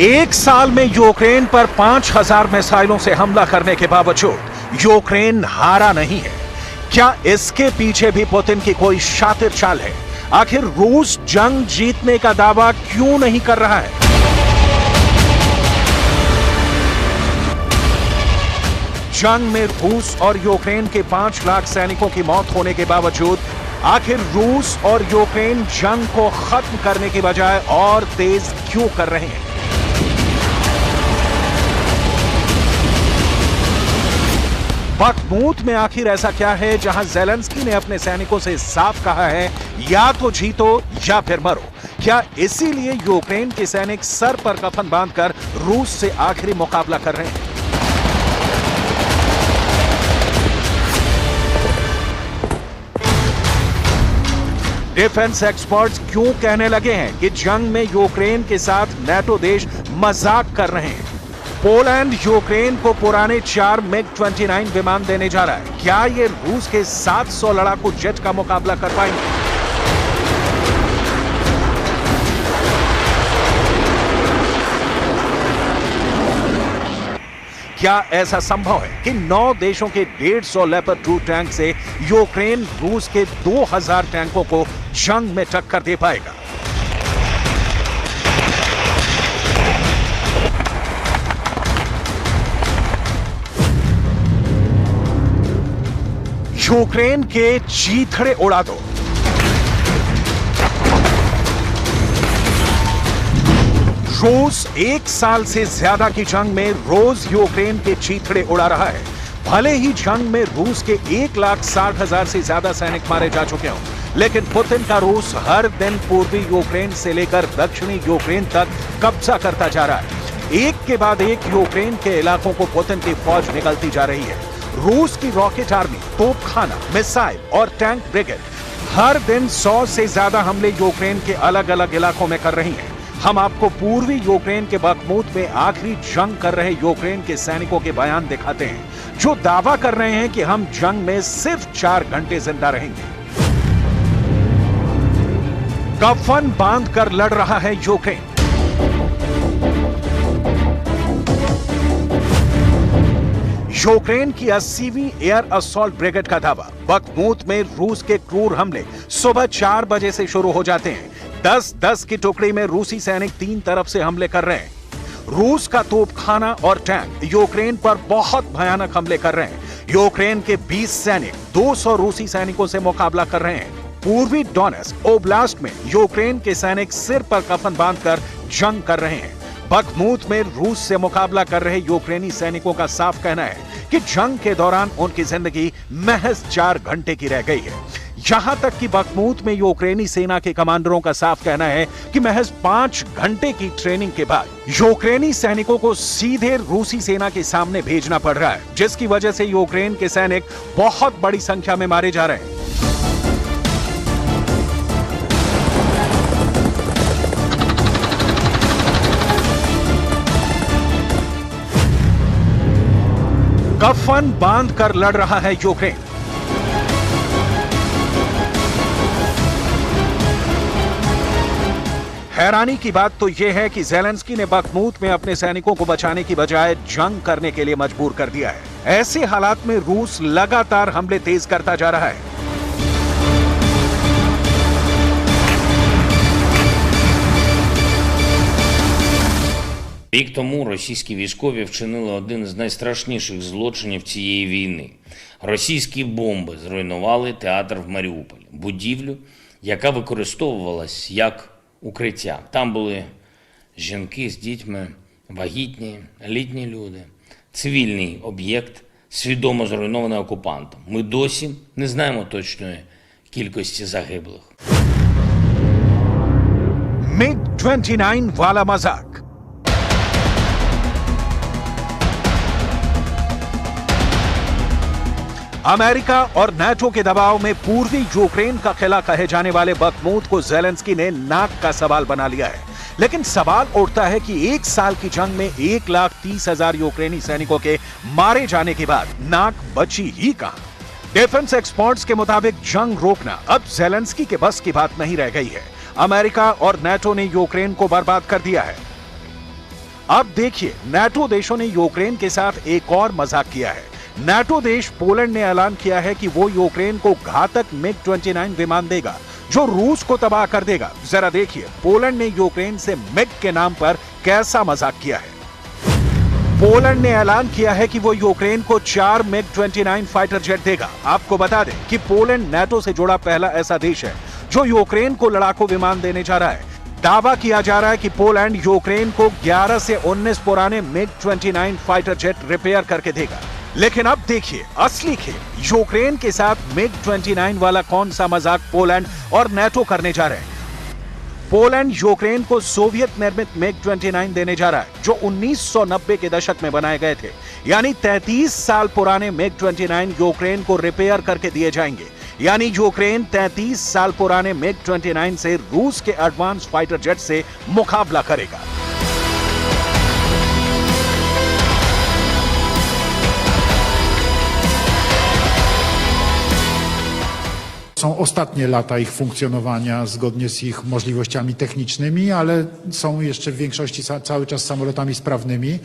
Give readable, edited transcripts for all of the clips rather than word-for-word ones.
एक साल में यूक्रेन पर 5000 मिसाइलों से हमला करने के बावजूद यूक्रेन हारा नहीं है। क्या इसके पीछे भी पुतिन की कोई शातिर चाल है? आखिर रूस जंग जीतने का दावा क्यों नहीं कर रहा है? जंग में रूस और यूक्रेन के 5 लाख सैनिकों की मौत होने के बावजूद आखिर रूस और यूक्रेन जंग को खत्म करने की बजाय और तेज क्यों कर रहे हैं? बखमूत में आखिर ऐसा क्या है जहां ज़ेलेंस्की ने अपने सैनिकों से साफ कहा है, या तो जीतो या फिर मरो? क्या इसीलिए यूक्रेन के सैनिक सर पर कफन बांधकर रूस से आखिरी मुकाबला कर रहे हैं? डिफेंस एक्सपर्ट्स क्यों कहने लगे हैं कि जंग में यूक्रेन के साथ नाटो देश मजाक कर रहे हैं? पोलैंड यूक्रेन को पुराने 4 MiG-29 विमान देने जा रहा है। क्या ये रूस के 700 लड़ाकू जेट का मुकाबला कर पाएंगे? क्या ऐसा संभव है कि 9 देशों के 150 लेपर्ड 2 टैंक से यूक्रेन रूस के 2000 टैंकों को जंग में टक्कर दे पाएगा? यूक्रेन के चीथड़े उड़ा दो। रूस 1 साल से ज्यादा की जंग में रोज यूक्रेन के चीथड़े उड़ा रहा है। भले ही जंग में रूस के 1,60,000 से ज्यादा सैनिक मारे जा चुके हों, लेकिन पुतिन का रूस हर दिन पूर्वी यूक्रेन से लेकर दक्षिणी यूक्रेन तक कब्जा करता जा रहा है। एक के बाद एक यूक्रेन के इलाकों को पुतिन की फौज निकलती जा रही है। रूस की रॉकेट आर्मी, तोपखाना, मिसाइल और टैंक ब्रिगेड हर दिन 100 से ज्यादा हमले यूक्रेन के अलग अलग इलाकों में कर रही हैं। हम आपको पूर्वी यूक्रेन के बखमूत में आखिरी जंग कर रहे यूक्रेन के सैनिकों के बयान दिखाते हैं, जो दावा कर रहे हैं कि हम जंग में सिर्फ 4 घंटे जिंदा रहेंगे। कफन बांधकर लड़ रहा है यूक्रेन। यूक्रेन की 80वीं एयर असॉल्ट ब्रिगेड का दावा, बखमूत में रूस के क्रूर हमले सुबह 4 बजे से शुरू हो जाते हैं। 10-10 की टुकड़ी में रूसी सैनिक 3 तरफ से हमले कर रहे हैं। रूस का तोपखाना और टैंक यूक्रेन पर बहुत भयानक हमले कर रहे हैं। यूक्रेन के 20 सैनिक 200 रूसी सैनिकों से मुकाबला कर रहे हैं। पूर्वी डोनेट्स्क ओब्लास्ट में यूक्रेन के सैनिक सिर पर कफन बांधकर जंग कर रहे हैं। बखमूत में रूस से मुकाबला कर रहे यूक्रेनी सैनिकों का साफ कहना है कि जंग के दौरान उनकी जिंदगी महज 4 घंटे की रह गई है। यहां तक कि बखमूत में यूक्रेनी सेना के कमांडरों का साफ कहना है कि महज 5 घंटे की ट्रेनिंग के बाद यूक्रेनी सैनिकों को सीधे रूसी सेना के सामने भेजना पड़ रहा है, जिसकी वजह से यूक्रेन के सैनिक बहुत बड़ी संख्या में मारे जा रहे हैं। कफन बांधकर लड़ रहा है यूक्रेन। हैरानी की बात तो यह है कि ज़ेलेंस्की ने बखमूत में अपने सैनिकों को बचाने की बजाय जंग करने के लिए मजबूर कर दिया है। ऐसे हालात में रूस लगातार हमले तेज करता जा रहा है। Рік тому російські військові вчинили один із найстрашніших злочинів цієї війни. Російські бомби зруйнували театр в Маріуполі, будівлю, яка використовувалась як укриття. Там були жінки з дітьми, вагітні, літні люди, цивільний об'єкт, свідомо зруйнований окупантом. Ми досі не знаємо точної кількості загиблих. MiG-29 वाला मजाक। अमेरिका और नाटो के दबाव में पूर्वी यूक्रेन का किला कहे जाने वाले बखमूत को ज़ेलेंस्की ने नाक का सवाल बना लिया है। लेकिन सवाल उठता है कि 1 साल की जंग में 1,30,000 यूक्रेनी सैनिकों के मारे जाने के बाद नाक बची ही कहां? डिफेंस एक्सपर्ट्स के मुताबिक जंग रोकना अब ज़ेलेंस्की के बस की बात नहीं रह गई है। अमेरिका और नाटो ने यूक्रेन को बर्बाद कर दिया है। अब देखिए, नाटो देशों ने यूक्रेन के साथ एक और मजाक किया है। नाटो देश पोलैंड ने ऐलान किया है कि वो यूक्रेन को घातक मिग-29 विमान देगा जो रूस को तबाह कर देगा। जरा देखिए पोलैंड ने यूक्रेन से मिग के नाम पर कैसा मजाक किया है। पोलैंड ने ऐलान किया है कि वो यूक्रेन को 4 मिग-29 फाइटर जेट देगा। आपको बता दें कि पोलैंड नाटो से जुड़ा पहला ऐसा देश है जो यूक्रेन को लड़ाकू विमान देने जा रहा है। दावा किया जा रहा है कि पोलैंड यूक्रेन को 11 से 19 पुराने मिग-29 फाइटर जेट रिपेयर करके देगा। लेकिन अब देखिए असली खेल, यूक्रेन के साथ मिग-29 वाला कौन सा मजाक पोलैंड और नाटो करने जा रहे हैं। पोलैंड यूक्रेन को सोवियत निर्मित मिग-29 देने जा रहा है जो 1990 के दशक में बनाए गए थे। यानी 33 साल पुराने मिग-29 यूक्रेन को रिपेयर करके दिए जाएंगे। यानी यूक्रेन 33 साल पुराने मिग-29 से रूस के एडवांस फाइटर जेट से मुकाबला करेगा। Są ostatnie lata ich funkcjonowania zgodnie z ich możliwościami technicznymi, ale są jeszcze w większości cały czas samolotami sprawnymi.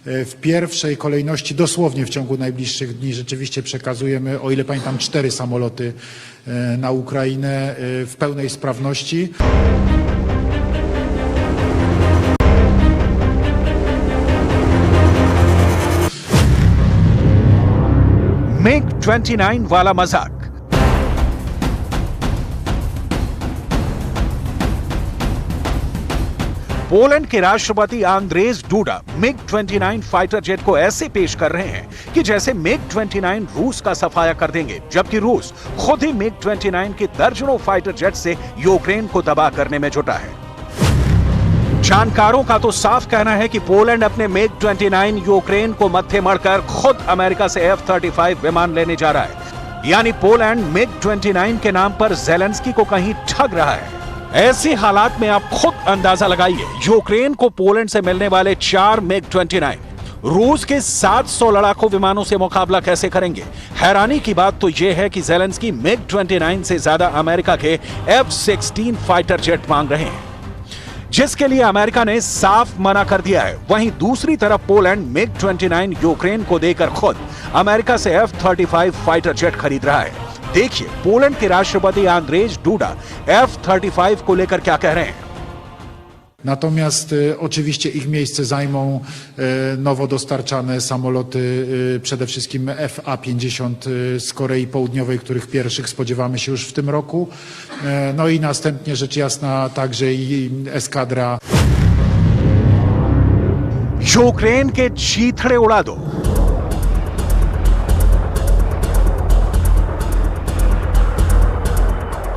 W pierwszej kolejności, dosłownie w ciągu najbliższych dni, rzeczywiście przekazujemy, o ile pamiętam, 4 samoloty na Ukrainę w pełnej sprawności. मिग-29 वाला मजाक। Poland के राष्ट्रपति Andrzej DUDA मिग-29 fighter jet को ऐसे पेश कर रहे हैं कि जैसे मिग-29 रूस का सफाया कर देंगे, जबकि रूस खुद ही मिग-29 के दर्जनों फाइटर जेट से यूक्रेन को तबाह करने में जुटा है। जानकारों का तो साफ कहना है कि पोलैंड अपने मिग-29 यूक्रेन को मत्थे मढ़कर खुद अमेरिका से F-35 विमान लेने जा रहा है। यानी पोलैंड मिग-29 के नाम पर ज़ेलेंस्की को कहीं ठग रहा है। ऐसे हालात में आप खुद अंदाजा लगाइए, यूक्रेन को पोलैंड से मिलने वाले 4 मिग-29 रूस के 700 लड़ाकू विमानों से मुकाबला कैसे करेंगे। हैरानी की बात तो यह है कि ज़ेलेंस्की मिग-29 से ज्यादा अमेरिका के F-16 फाइटर जेट मांग रहे हैं, जिसके लिए अमेरिका ने साफ मना कर दिया है। वहीं दूसरी तरफ पोलैंड मिग-29 यूक्रेन को देकर खुद अमेरिका से F-35 फाइटर जेट खरीद रहा है। देखिए पोलैंड के राष्ट्रपति आंद्रेज डूडा F-35 को लेकर क्या कह रहे हैं। Natomiast oczywiście ich miejsce zajmą nowo dostarczane samoloty, przede wszystkim FA-50 z Korei Południowej, których pierwszych spodziewamy się już w tym roku. No i następnie rzecz jasna także i eskadra. Ukraine के चीथड़े उड़ा दो।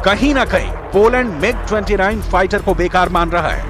कहीं ना कहीं Poland मिग-29 fighter को बेकार मान रहा है,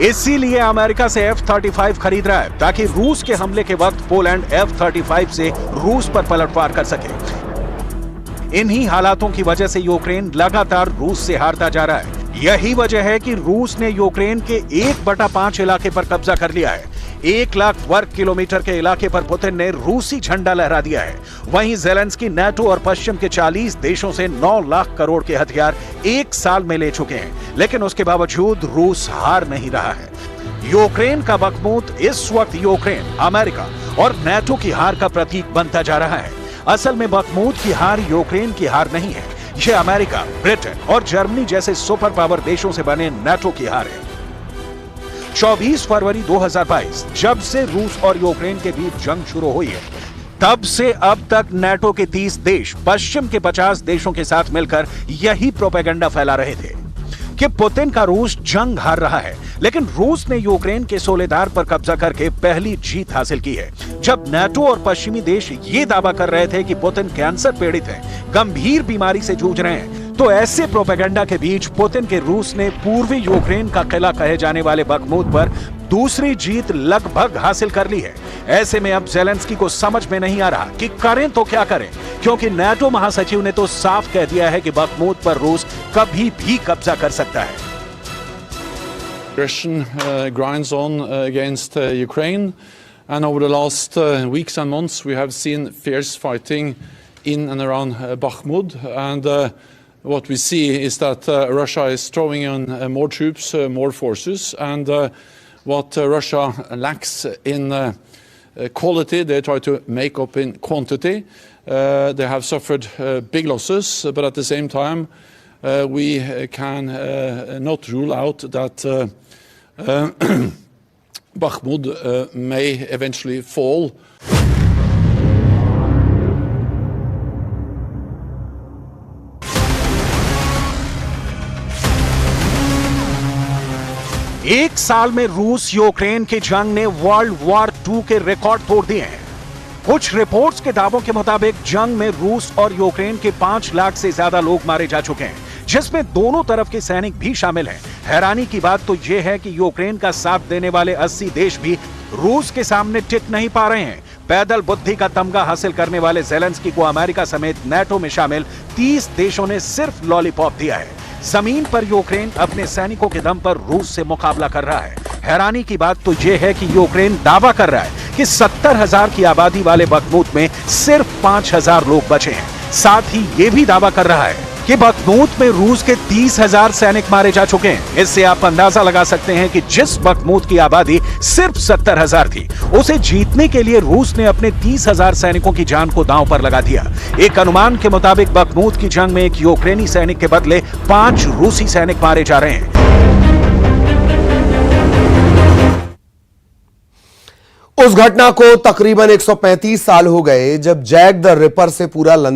इसीलिए अमेरिका से F-35 खरीद रहा है ताकि रूस के हमले के वक्त पोलैंड F-35 से रूस पर पलटवार कर सके। इन्हीं हालातों की वजह से यूक्रेन लगातार रूस से हारता जा रहा है। यही वजह है कि रूस ने यूक्रेन के 1/5 इलाके पर कब्जा कर लिया है। 1 लाख वर्ग किलोमीटर के इलाके पर पुतिन ने रूसी झंडा लहरा दिया है। वहीं ज़ेलेंस्की नाटो और पश्चिम के 40 देशों से 9 लाख करोड़ के हथियार 1 साल में ले चुके हैं, लेकिन उसके बावजूद रूस हार नहीं रहा है। यूक्रेन का बखमूत इस वक्त यूक्रेन, अमेरिका और नाटो की हार का प्रतीक बनता जा रहा है। असल में बखमूत की हार यूक्रेन की हार नहीं है, यह अमेरिका, ब्रिटेन और जर्मनी जैसे सुपर पावर देशों से बने नाटो की हार है। 24 फरवरी 2022 जब से रूस और यूक्रेन के बीच जंग शुरू हुई है, तब से अब तक नाटो के 30 देश पश्चिम के 50 देशों के साथ मिलकर यही प्रोपेगेंडा फैला रहे थे कि पुतिन का रूस जंग हार रहा है। लेकिन रूस ने यूक्रेन के सोलेदार पर कब्जा करके पहली जीत हासिल की है। जब नाटो और पश्चिमी देश ये दावा कर रहे थे कि पुतिन कैंसर पीड़ित हैं, गंभीर बीमारी से जूझ रहे हैं, तो ऐसे प्रोपेगेंडा के बीच पुतिन के रूस ने पूर्वी यूक्रेन का किला कहे जाने वाले बखमूत पर दूसरी जीत लगभग हासिल कर ली है। ऐसे में अब ज़ेलेंस्की को समझ में नहीं आ रहा कि करें तो क्या करें, क्योंकि नाटो महासचिव ने तो साफ कह दिया है कि बखमूत पर रूस कभी भी कब्जा कर सकता है। Aggression grinds on against Ukraine, and over the last weeks and months we have seen fierce fighting in and around Bakhmut, and what we see is that Russia is throwing in more troops, more forces, and what Russia lacks in quality, they try to make up in quantity. They have suffered big losses, but at the same time, we can not rule out that Bakhmut may eventually fall. एक साल में रूस Ukraine की जंग ने world war 2 के record तोड़ दिए हैं। कुछ रिपोर्ट्स के दावों के मुताबिक जंग में रूस और यूक्रेन के 5 लाख से ज्यादा लोग मारे जा चुके हैं, जिसमें दोनों तरफ के सैनिक भी शामिल हैं। हैरानी की बात तो यह है कि यूक्रेन का साथ देने वाले 80 देश भी रूस के सामने टिक नहीं पा रहे हैं। पैदल बुद्धि का तमगा हासिल करने वाले ज़ेलेंस्की को अमेरिका समेत नाटो में शामिल 30 देशों ने सिर्फ लॉलीपॉप दिया है। जमीन पर यूक्रेन अपने सैनिकों के दम पर रूस से मुकाबला कर रहा है। हैरानी की बात तो यह है कि यूक्रेन दावा कर रहा है कि 70,000 की आबादी वाले बखमूत में सिर्फ 5,000 लोग बचे हैं। साथ ही यह भी दावा कर रहा है कि बखमूत में रूस के 30,000 सैनिक मारे जा चुके हैं। इससे आप अंदाजा लगा सकते हैं कि जिस बखमूत की आबादी सिर्फ 70,000 थी, उसे जीतने के लिए रूस ने अपने 30,000 सैनिकों की जान को दांव पर लगा दिया। एक अनुमान के मुताबिक बखमूत की जंग में एक यूक्रेनी सैनिक के बदले 5 रूसी सैनिक मारे जा रहे हैं। उस घटना को तकरीबन 135 साल हो गए जब जैक द रिपर से पूरा लंदन